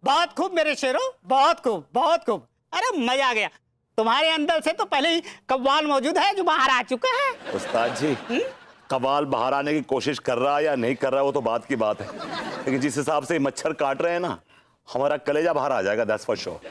बहुत खूब मेरे शेरों, बहुत खूब, बहुत खूब। अरे मजा आ गया। तुम्हारे अंदर से तो पहले ही कव्वाल मौजूद है जो बाहर आ चुका है। उस्ताद जी, कव्वाल बाहर आने की कोशिश कर रहा है या नहीं कर रहा है वो तो बात की बात है, लेकिन जिस हिसाब से मच्छर काट रहे हैं ना, हमारा कलेजा बाहर आ जाएगा, दैट्स फॉर श्योर।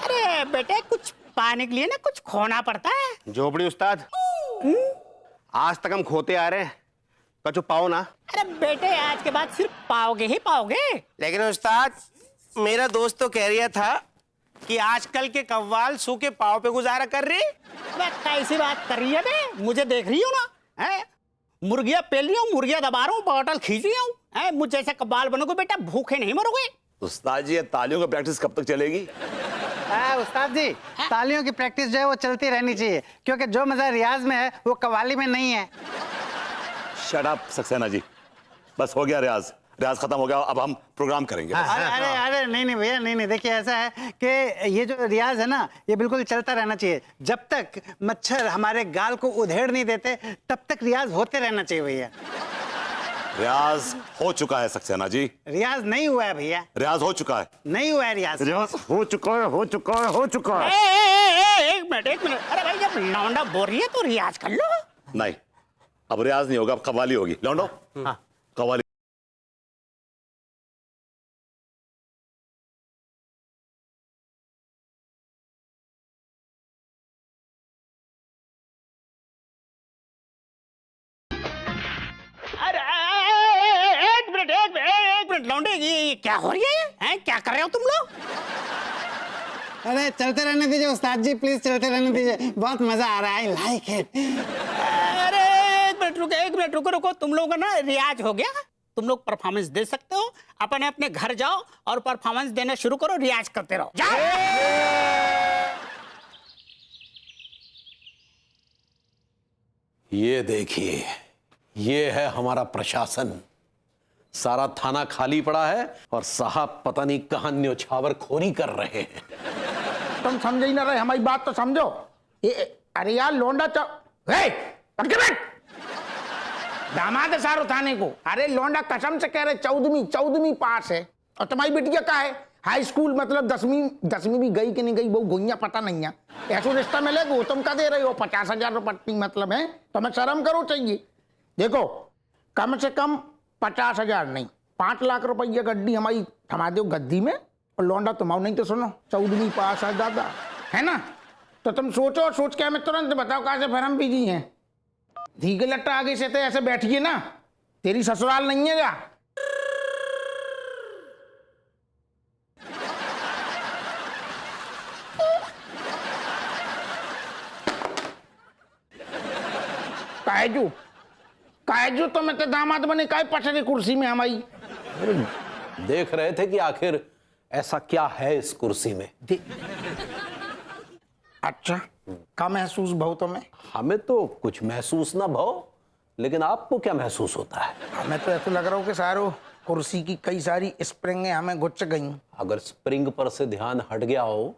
अरे बेटे, कुछ पाने के लिए ना कुछ खोना पड़ता है। झोपड़ी उस्ताद, आज तक हम खोते आ रहे हैं, कचू पाओ ना। अरे बेटे, आज के बाद सिर्फ पाओगे ही पाओगे। लेकिन उस्ताद, मेरा दोस्त तो कह रहा था कि आजकल के कव्वाल सूखे पाव पे गुजारा कर रही। मैं कैसी बात कर रही है बे? मुझे देख रही हो ना, है? मुर्गियां पेल रही हूँ, मुर्गियां दबा रहा हूँ, बॉटल खींच रही हूँ। मुझ जैसे कव्वाल बनोगे बेटा, भूखे नहीं मरोगे। उस्ताद जी, ये तालियों की प्रैक्टिस कब तक चलेगी? उस्ताद जी, तालियों की प्रैक्टिस जो है वो चलती रहनी चाहिए, क्योंकि जो मजा रियाज में है वो कव्वाली में नहीं है। शट अप सक्सेना जी, बस हो गया रियाज, रियाज खत्म हो गया, अब हम प्रोग्राम करेंगे। अरे अरे अरे नहीं भैया, नहीं, देखिए ऐसा है कि ये जो रियाज है ना, ये बिल्कुल चलता रहना चाहिए। जब तक मच्छर हमारे गाल को उधेड़ नहीं देते तब तक रियाज होते रहना चाहिए भैया। रियाज हो चुका है सक्सेना जी। रियाज नहीं हुआ है भैया, रियाज हो चुका है। नहीं हुआ है रियाज। रियाज हो चुका है, हो चुका है, हो चुका है। एक मिनट, एक मिनट। अरे भाई, जब लौंडा बोल रही है तो रियाज कर लो। नहीं, अब रियाज नहीं होगा, अब कव्वाली होगी। लौंडो, कव्वाली। एक मिनट लौंडे, ये क्या हो रही है? क्या कर रहे हो तुम लोग? अरे चलते रहने दीजिए उस्ताद जी, प्लीज चलते रहने दीजिए, बहुत मजा आ रहा है, आई लाइक इट। अरे एक मिनट रुको। तुम लोगों का ना रियाज हो गया, तुम लोग परफॉर्मेंस दे सकते हो। अपने अपने घर जाओ और परफॉर्मेंस देना शुरू करो, रियाज करते रहो, जाओ। ये देखिए, ये है हमारा प्रशासन। सारा थाना खाली पड़ा है और साहब पता नहीं कहां न्योछावर खोरी कर रहे हैं। तुम समझ ही ना रहे, हमारी बात तो समझो। ये अरे यार लौंडा दामाद है सारो थाने को। अरे लौंडा कसम से कह रहे 14वीं पास है, और तुम्हारी बिटिया का है हाई स्कूल, मतलब 10वीं भी गई कि नहीं गई वो गोइया पता नहीं है। ऐसा रिश्ता मिलेगा तुम का दे रहे हो 50,000 रुपये, मतलब है तुम्हें शर्म करो चाहिए। देखो, कम से कम 50,000 नहीं, 5 लाख रुपये गड्डी हमारी थमा दो गद्दी में, और लौंडा तुम्हारा नहीं तो सुनो 14वीं पास है दादा, है ना? तो तुम सोचो, सोच के हमें तुरंत बताओ कहाँ से फिर हम बिजी हैं। धीके लट्टा आगे से तो ऐसे बैठिए ना, तेरी ससुराल नहीं है क्या? कायजू तो मैं तो दामाद बने काय पछड़ी कुर्सी में हमारी। देख रहे थे कि आखिर ऐसा क्या है इस कुर्सी में। अच्छा, क्या महसूस भाव तुम्हें? हमें तो कुछ महसूस ना भाव, लेकिन आपको क्या महसूस होता है? हमें तो ऐसा लग रहा हो कि सारो कुर्सी की कई सारी स्प्रिंगें हमें गुच्छ गई। अगर स्प्रिंग पर से ध्यान हट गया हो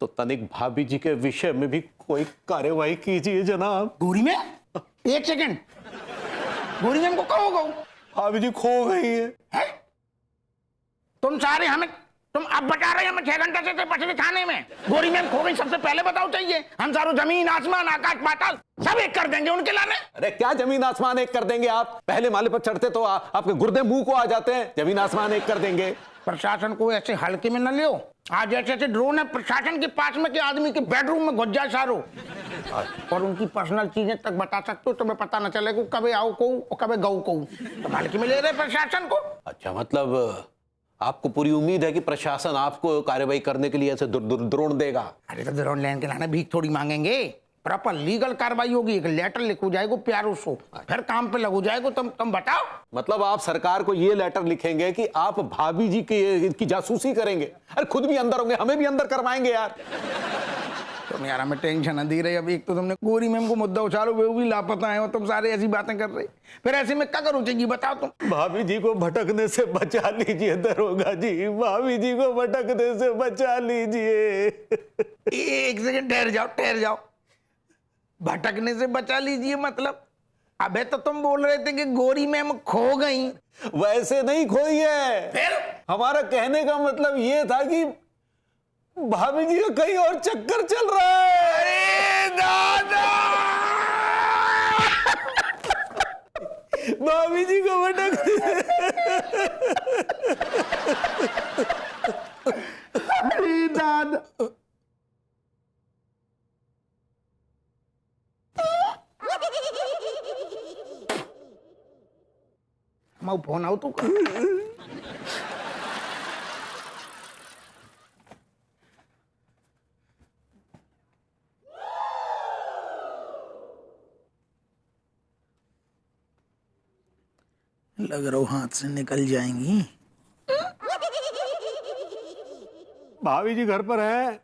तो तनिक भाभी जी के विषय में भी कोई कार्यवाही कीजिए जनाब। गोरी में 1 सेकंड, गोरी में हमको कहो भाभी जी खो गई है? तुम सारे हमें, तुम अब बता रहे हैं हमें 6 घंटे से पछड़ी थाने में। गोरी मैम खो गई, सबसे पहले बताओ चाहिए। हम सारो जमीन आसमान आकाश पाताल सब एक कर देंगे उनके लाने। अरे क्या जमीन आसमान एक कर देंगे? आप पहले माले पर चढ़ते तो आपके गुर्दे मुंह को आ जाते हैं। जमीन आसमान एक कर देंगे? प्रशासन को ऐसे हल्के में न लियो। आज ऐसे ऐसे ड्रोन है प्रशासन के पास में कि आदमी के बेडरूम में घुस जाए सारो, और उनकी पर्सनल चीजें तक बता सकते हो, तुम्हें पता न चले कभी आओ को और कभी गऊ को। तो हल्के में ले रहे प्रशासन को। अच्छा, मतलब आपको पूरी उम्मीद है कि प्रशासन आपको कार्रवाई करने के लिए ऐसे द्रोण देगा? अरे तो द्रोण लेने के लाने भीख थोड़ी मांगेंगे, प्रॉपर लीगल कार्रवाई होगी। एक लेटर लिखो जाएगा प्यारो सो, फिर काम पे लगो जाएगा। तुम बताओ। मतलब आप सरकार को ये लेटर लिखेंगे कि आप भाभी जी की जासूसी करेंगे? अरे खुद भी अंदर होंगे, हमें भी अंदर करवाएंगे यार। तुम यार हमें टेंशन न दी रहे। अब एक तो तुमने गोरी मैम को मुद्दा उछालो, वो भी लापता है, और तुम सारे ऐसी बातें कर रहे। फिर ऐसे में क्या करूँ चाहिए बताओ तुम। भाभी जी को भटकने से बचा लीजिए दरोगा जी, भाभी जी को भटकने से बचा लीजिए। 1 सेकंड ठहर जाओ। भटकने से बचा लीजिए मतलब अबे तो तुम बोल रहे थे कि गोरी मैम खो गई। वैसे नहीं खोई है, फिर हमारा कहने का मतलब ये था कि भाभी जी का कहीं और चक्कर चल रहा है। अरे दादा, भाभी जी को भटक अरे दादा। मैं फोन आऊ तू का। लग रहा हूँ हाथ से निकल जाएंगी। भाभी जी घर पर है।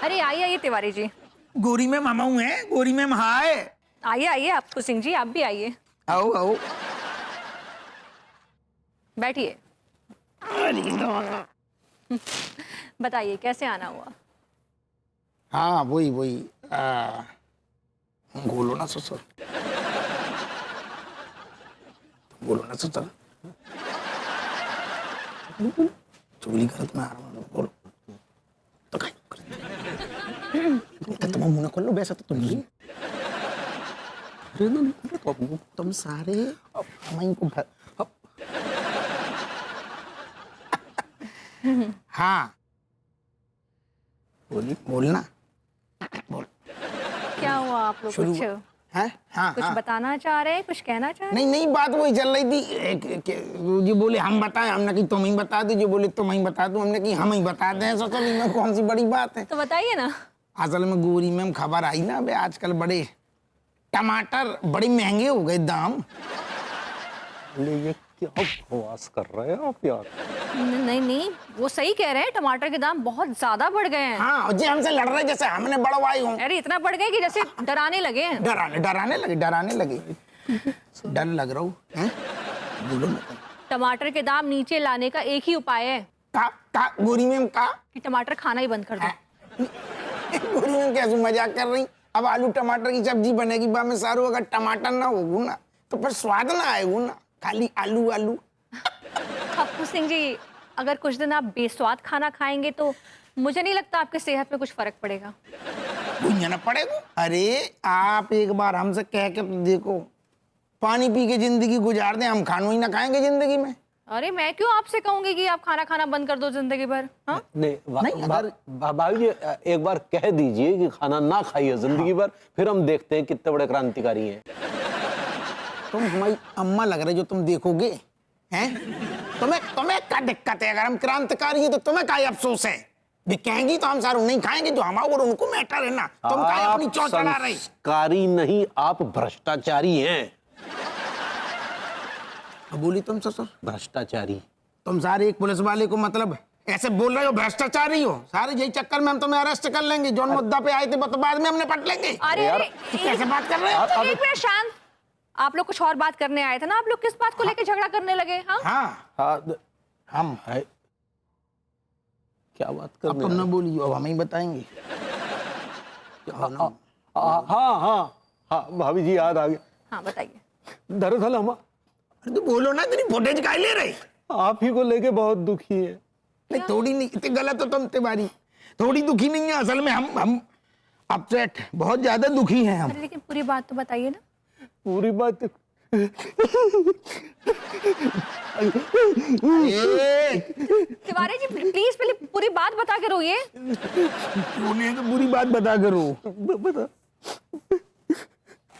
अरे आइए आइए तिवारी जी, गोरी मैम हम हूँ हैं। गोरी मैम हाय। आइए आइए आपको सिंह जी, आप भी आइए, आओ आओ। बैठिए। बताइए कैसे आना हुआ? हाँ वही वही बोलो ना ससुर, बोलो ना ससुर। चुगली करत में आ रहा हूँ, बोलो तो कहीं तुम मुंह ना खोल लो, वैसा तो तुम नहीं। तुम सारे हम को हाँ बोलना बोल। क्या हुआ आप लोग? शुरू कुछ है। हाँ कुछ हाँ। बताना चाह रहे हैं, कुछ कहना चाह रहे नहीं नहीं, बात वही चल रही थी। जी बोले हम बताएं, हमने कही तुम ही बता दो। जो बोले तुम ही बता दो, हमने कही हम ही बता दें। सोचो में कौन सी बड़ी बात है। हैं? तो बताइए ना। असल में गोरी मैम खबर आई ना, बे आजकल बड़े टमाटर बड़े महंगे हो गए दाम। ये क्या बकवास कर रहे हैं आप यार? नहीं नहीं, वो सही कह रहे हैं, टमाटर के दाम बहुत ज्यादा बढ़ गए हैं। हाँ जी, हमसे लड़ रहे जैसे हमने बढ़वाई हूँ। अरे इतना बढ़ गए कि जैसे डराने लगे हैं। डराने लगे। डर लग रहा हूँ। बोलो ना। टमाटर के दाम नीचे लाने का एक ही उपाय है का गोरी मैम का कि टमाटर खाना ही बंद कर दो। गोरी मैम कैसे मजाक कर रही? अब आलू टमाटर की सब्जी बनेगी बा में सारू, अगर टमाटर ना होगू ना तो फिर स्वाद ना आएगू ना, खाली आलू आलू। खप्पू सिंह जी, अगर कुछ दिन आप बेस्वाद खाना खाएंगे तो मुझे नहीं लगता आपके सेहत में कुछ फर्क पड़ेगा। ना पड़ेगा। अरे आप एक बार हमसे कह के तो देखो, पानी पी के जिंदगी गुजार दें, हम खाना ही ना खाएंगे जिंदगी में। अरे मैं क्यों आपसे कहूंगी कि आप खाना खाना बंद कर दो जिंदगी भर? हाँ नहीं, भाभी जी एक बार कह दीजिए कि खाना ना खाइए जिंदगी भर, फिर हम देखते हैं कितने बड़े क्रांतिकारी हैं। तुम हमारी अम्मा लग रहे जो तुम देखोगे हैं। तुम्हें क्या दिक्कत है? अगर हम क्रांतिकारी हैं तो तुम्हें क्या अफसोस है? भी कहेंगी तो हम सारू नहीं खाएंगे, जो हमारा और उनको मैटर है ना। तुम क्या अपनी चोट चढ़ा रही? संस्कारी नहीं, आप भ्रष्टाचारी हैं। बोली तुम ससुर भ्रष्टाचारी। तुम सारे एक पुलिस वाले को मतलब ऐसे बोल रहे हो भ्रष्टाचारी हो? सारे यही चक्कर में हम तुम्हें अरेस्ट कर लेंगे। जो मुद्दा पे आए थे वो तो बाद में हमने पट लेंगे। अरे अरे कैसे बात कर रहे हो? एक मिनट शांत। आप लोग कुछ और बात करने आए थे ना, आप लोग किस बात को लेकर झगड़ा करने लगे? हाँ हाँ हम है क्या बात कर अब तुम न बोलिए, अब हम ही बताएंगे। हाँ हाँ हाँ भाभी जी याद आ गया। हाँ बताइए। दरअसल हम तो बोलो ना, तेरी फुटेज काहे ले रही? आप ही को लेके बहुत दुखी है। नहीं थोड़ी नहीं, इतनी गलत हो तुम तिवारी। थोड़ी दुखी नहीं है, असल में हम अपसेट बहुत ज्यादा दुखी हैं हम। अरे लेकिन पूरी बात तो बताइए ना। पूरी बात तिवारी जी प्लीज पहले पूरी बात बता के रोइए। उन्हें तो पूरी बात बता करो। बता,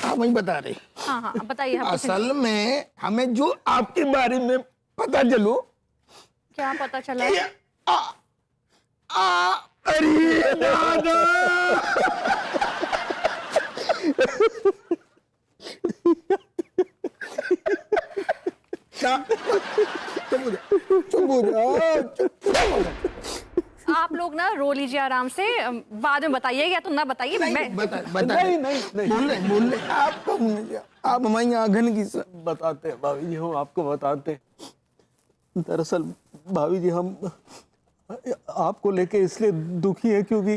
आप वही बता रहे। हाँ हाँ बताइए। असल में हमें जो आपके बारे में पता चलो। क्या पता चला? अरे दादा चुप हो जाओ। आप लोग ना रो लीजिए आराम से, बाद में बताइए या तो ना बताइए। मैं बता नहीं बोल रहे आप हमारी आंगन की बताते हैं भाभी जी, हम आपको बताते हैं। दरअसल भाभी जी हम आपको लेके इसलिए दुखी है क्योंकि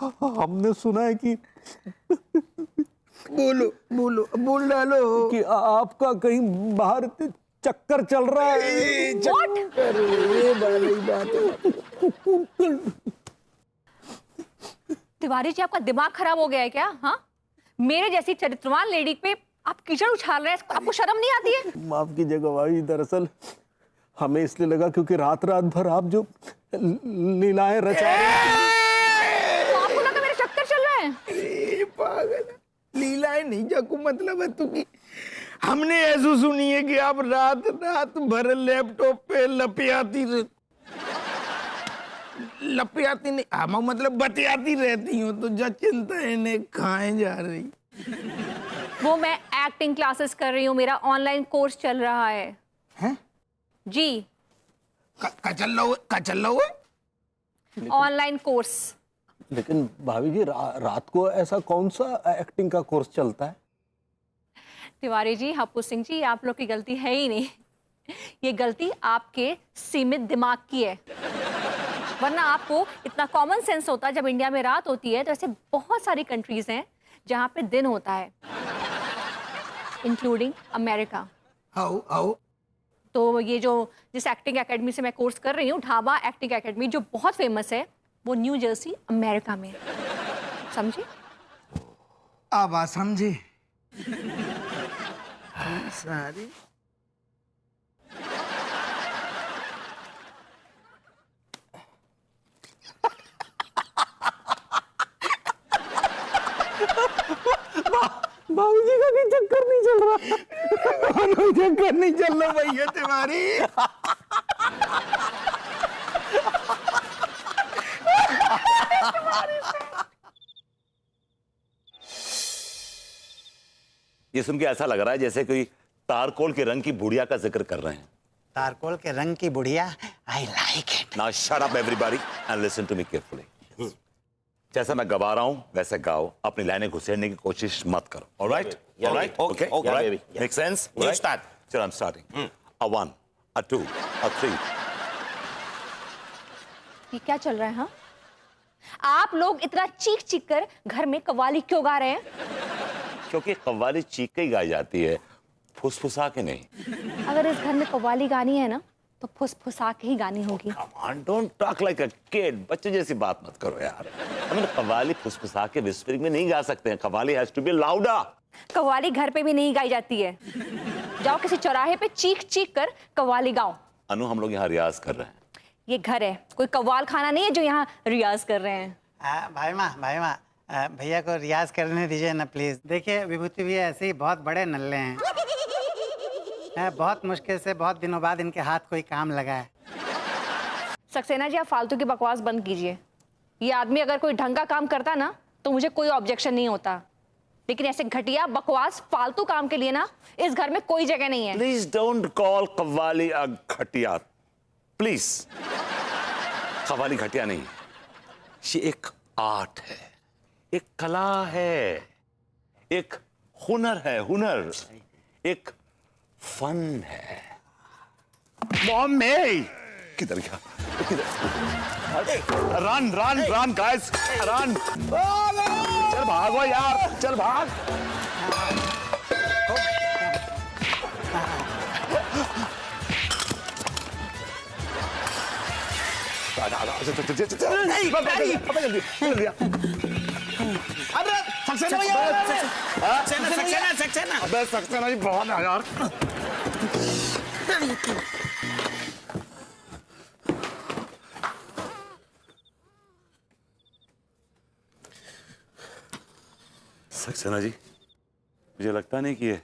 हमने सुना है कि बोलो बोलो, बोल डालो कि आपका कहीं बाहर चक्कर चल रहा है। तिवारी जी, आपका दिमाग खराब हो गया है क्या? हाँ, मेरे जैसी चरित्रवान लेडी पे आप कीचड़ उछाल रहे हैं, आपको शर्म नहीं आती है? माफ कीजिएगा भाई, दरअसल हमें इसलिए लगा क्योंकि रात रात भर आप जो लीलाएं रचा रहे हैं। तो आपको लगा मेरे चक्कर चल रहे हैं? पागल, लीलाएं नहीं जाकू मतलब है तुम्हें। हमने ऐसा सुनी है कि आप रात रात भर लैपटॉप पे लपियाती नहीं, हम मतलब बतियाती रहती हूँ, तो जो चिंता इन्हें खाए जा रही। वो मैं एक्टिंग क्लासेस कर रही हूँ, मेरा ऑनलाइन कोर्स चल रहा है। हैं? जी, चल रहा हो ऑनलाइन कोर्स। लेकिन भाभी जी, रात को ऐसा कौन सा एक्टिंग का कोर्स चलता है? तिवारी जी, हप्पू सिंह जी, आप लोग की गलती है ही नहीं। ये गलती आपके सीमित दिमाग की है। वरना आपको इतना कॉमन सेंस होता, जब इंडिया में रात होती है तो ऐसे बहुत सारी कंट्रीज हैं जहां पे दिन होता है, इंक्लूडिंग अमेरिका। आओ तो ये जो जिस एक्टिंग एकेडमी से मैं कोर्स कर रही हूँ, ढाबा एक्टिंग एकेडमी, जो बहुत फेमस है, वो न्यू जर्सी अमेरिका में है। समझे? अब आ समझे सारी। भाभी जी का भी चक्कर नहीं चल रहा। चक्कर नहीं चल रहा भैया तुम्हारी। ये सुन के ऐसा लग रहा है जैसे कोई तारकोल के रंग की बुढ़िया का जिक्र कर रहे हैं। तारकोल के रंग की बुढ़िया, I like it. Now shut up everybody and listen to me carefully. जैसा मैं गवा रहा हूं वैसे गाओ, अपनी लाइनें घुसेड़ने की कोशिश मत करो। All right? All right? Okay. Okay. All right? Yeah, baby. Make sense? You Right? start. चलो, I'm starting. A 1, a 2, a 3. ये क्या चल रहा है? हाँ, आप लोग इतना चीख चीख कर घर में कव्वाली क्यों गा रहे हैं? क्योंकि कव्वाली चीख के ही गाई जाती है, फुसफुसा के नहीं। अगर इस घर में कव्वाली गानी है ना, तो फुसफुसा के ही गानी होगी। Come on, don't talk like a kid. बच्चे जैसी बात मत करो यार। हम कव्वाली फुसफुसा के विस्परिंग में नहीं गा सकते हैं। Qawwali has to be louder. Qawwali घर पे भी नहीं गाई जाती है। जाओ किसी चौराहे पे चीख चीख कर कव्वाली गाओ। अनु, हम लोग यहाँ रियाज कर रहे हैं। ये घर है, कोई कव्वाल खाना नहीं है जो यहाँ रियाज कर रहे हैं। भाई माँ भैया को रियाज करने दीजिए ना प्लीज। देखिए विभूति भैया ऐसे ही बहुत बड़े नल्ले हैं। बहुत मुश्किल से बहुत दिनों बाद इनके हाथ कोई काम लगा है। सक्सेना जी, आप फालतू की बकवास बंद कीजिए। ये आदमी अगर कोई ढंग का काम करता ना, तो मुझे कोई ऑब्जेक्शन नहीं होता, लेकिन ऐसे घटिया बकवास फालतू काम के लिए ना इस घर में कोई जगह नहीं है। Please don't call qawwali a घटिया। Please. कव्वाली घटिया नहीं है, ये एक आर्ट है, एक कला है, एक हुनर है, हुनर, एक फन है। बॉम्बे किधर गया? किधर? Run run run guys, run! चल भागो यार, चल भाग! अबे सक्सेना जी बहुत है यार। सक्सेना जी, मुझे लगता नहीं कि ये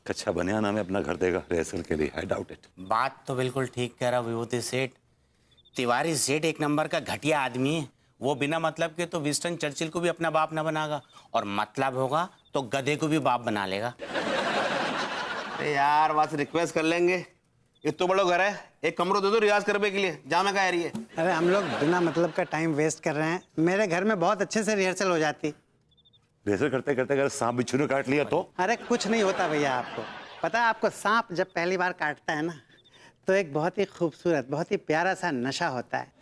कच्चा बनियान हमें अपना घर देगा रिहर्सल के लिए। I doubt it. बात तो बिल्कुल ठीक कह रहा विभूति सेठ। तिवारी सेठ एक नंबर का घटिया आदमी है। वो बिना मतलब के तो विंस्टन चर्चिल को भी अपना बाप ना बनागा, और मतलब होगा तो गधे को भी बाप बना लेगा। अरे यार, बस रिक्वेस्ट कर लेंगे, ये तो बड़ा घर है, एक कमरा दे दो रियाज करने के लिए। जा मैं कह रही है। अरे हम लोग बिना मतलब का टाइम वेस्ट कर रहे हैं। मेरे घर में बहुत अच्छे से रिहर्सल हो जाती। रिहर्सल करते करते अगर सांप बिच्छू ने काट लिया तो? अरे कुछ नहीं होता भैया। आपको पता है, आपको सांप जब पहली बार काटता है ना, तो एक बहुत ही खूबसूरत, बहुत ही प्यारा सा नशा होता है।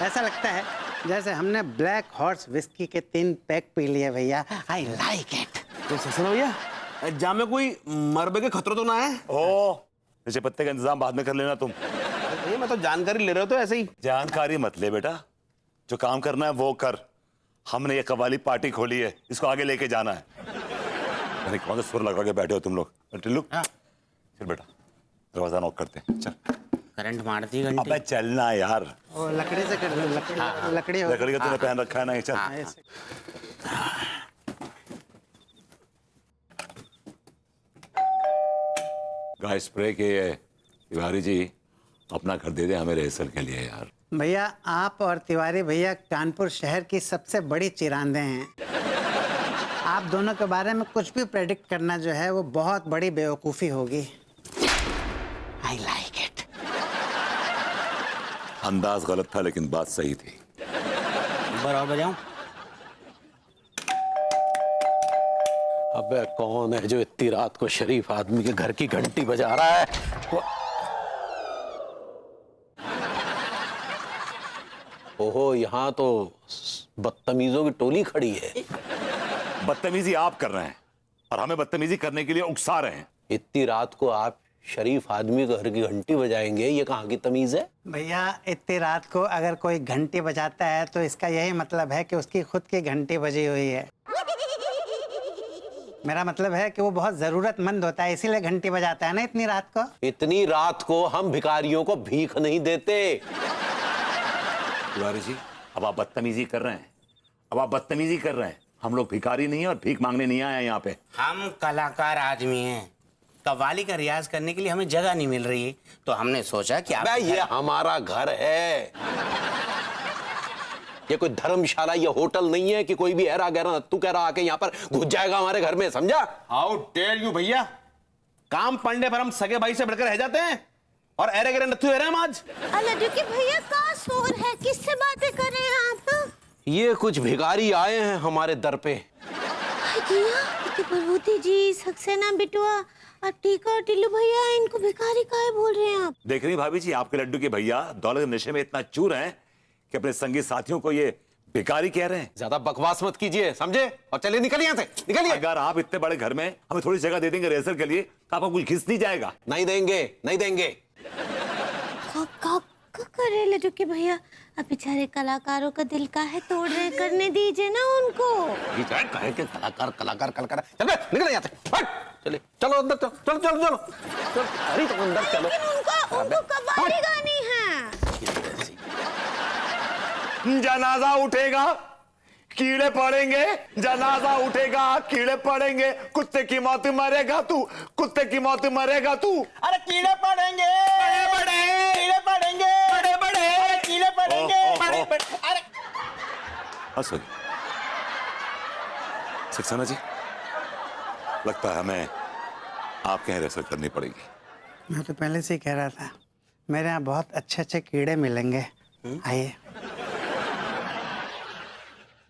ऐसा लगता है जैसे हमने ब्लैक हॉर्स विस्की के 3 पैक पी लिए भैया। I like it. तो सक्सेना भैया जाम में कोई मरबे के खतरा तो ना है? ओ जैसे पत्ते का इंतजाम बाद में कर लेना तुम। भैया मैं तो जानकारी ले रहा हूँ तो ऐसे ही। जानकारी मत ले बेटा, जो काम करना है वो कर। हमने ये कव्वाली पार्टी खोली है, इसको आगे लेके जाना है। मैंने कौन सा सुर लगा के बैठे हो तुम लोग? टिल्लू चल बेटा, दरवाजा नॉक करते हैं, चल। करंट मारती घंटी। अबे चलना यार, वो लकड़ी से कर दो, लकड़ी हो। लकड़ी का तूने पहन रखा है ना, ये चल। ऐसे। गाय स्प्रे के तिवारी जी अपना घर दे दे हमें रिहर्सल के लिए यार। भैया आप और तिवारी भैया कानपुर शहर की सबसे बड़ी चिरांदे हैं। आप दोनों के बारे में कुछ भी प्रेडिक्ट करना जो है वो बहुत बड़ी बेवकूफ़ी होगी। I like it. अंदाज गलत था लेकिन बात सही थी। एक बार और बजाऊं? अबे कौन है जो इतनी रात को शरीफ आदमी के घर की घंटी बजा रहा है? ओहो, यहाँ तो बदतमीजों की टोली खड़ी है। बदतमीजी आप कर रहे हैं और हमें बदतमीजी करने के लिए उकसा रहे हैं। इतनी रात को आप शरीफ आदमी के घर की घंटी बजाएंगे, ये कहाँ की तमीज है? भैया इतनी रात को अगर कोई घंटी बजाता है तो इसका यही मतलब है कि उसकी खुद की घंटी बजी हुई है। मेरा मतलब है कि वो बहुत जरूरतमंद होता है, इसीलिए घंटी बजाता है ना इतनी रात को। इतनी रात को हम भिखारियों को भीख नहीं देते। तिवारी जी अब आप बदतमीजी कर रहे हैं, अब आप बदतमीजी कर रहे हैं। हम लोग भिखारी नहीं है और भीख मांगने नहीं आए हैं यहाँ पे। हम कलाकार आदमी हैं, कव्वाली का रियाज करने के लिए हमें जगह नहीं मिल रही है, तो हमने सोचा कि आप ये हमारा घर है, ये कोई धर्मशाला या होटल नहीं है कि कोई भी ऐरा गहरा नत्थू कह रहा आके यहाँ पर घुस जाएगा हमारे घर में, समझा? हाउ डेयर यू भैया, काम पड़ने पर हम सगे भाई से बढ़कर रह जाते हैं और ऐरे गहरे नत्थू हम आज। लड्डू के भैया का शोर है, किससे बातें कर रहे हैं आप? ये कुछ भिखारी आए हैं हमारे दर पे। प्रभुति जी, सक्सेना बिटुआ और टीका और टिल्लू भैया, इनको भिखारी काहे बोल रहे हैं आप? देख रही भाभी जी, आपके लड्डू के भैया दौलत के नशे में इतना चूर हैं कि अपने संगी साथियों को ये भिखारी कह रहे हैं। ज्यादा बकवास मत कीजिए, समझे? और चलिए निकलिए यहाँ से, निकलिए। अगर आप इतने बड़े घर में हमें थोड़ी जगह दे देंगे रिहर्सल के लिए तो आपको कुछ घिस नहीं जाएगा। नहीं देंगे, नहीं देंगे। करे लड्डू के भैया, अब बेचारे कलाकारों का दिल काहे तोड़ रहे, करने दीजिए ना उनको। कहे के कलाकार कलाकार कलाकार, चल निकल यहाँ से, हट। चलिए चलो अंदर, चलो चलो चलो चलो चलो, अरे तो अंदर चलो। उनको कव्वाली गानी है। जनाजा उठेगा कीड़े पड़ेंगे, जनाजा उठेगा कीड़े पड़ेंगे, कुत्ते की मौत मरेगा तू, कुत्ते की मौत मरेगा तू। अरे कीड़े पड़ेंगे, बड़े बड़े कीड़े पड़ेंगे, बड़े बड़े कीड़े पड़ेंगे, बड़े बड़े। अरे सॉरी सक्सेना जी, लगता है हमें आपके यहाँ रिहर्सल करनी पड़ेगी। मैं तो पहले से ही कह रहा था, मेरे यहाँ बहुत अच्छे अच्छे कीड़े मिलेंगे। आइए।